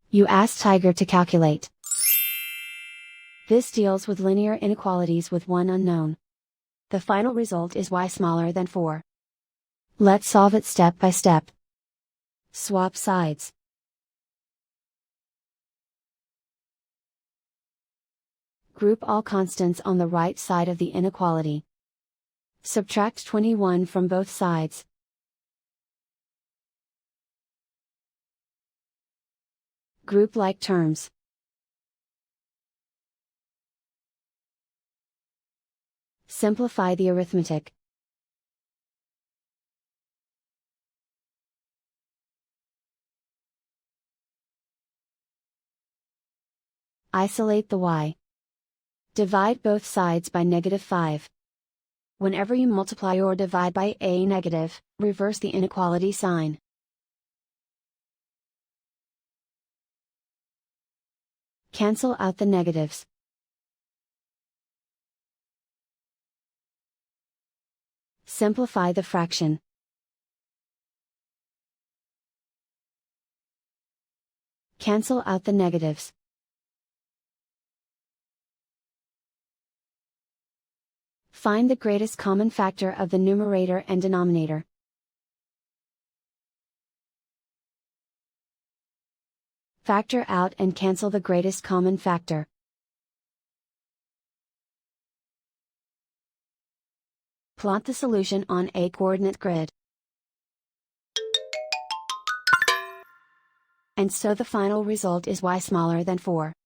You ask Tiger to calculate. This deals with linear inequalities with one unknown. The final result is y smaller than 4. Let's solve it step by step. Swap sides. Group all constants on the right side of the inequality. Subtract 21 from both sides. Group like terms. Simplify the arithmetic. Isolate the y. Divide both sides by -5. Whenever you multiply or divide by a negative, reverse the inequality sign. Cancel out the negatives. Simplify the fraction. Cancel out the negatives. Find the greatest common factor of the numerator and denominator. Factor out and cancel the greatest common factor. Plot the solution on a coordinate grid. And so the final result is y smaller than 4.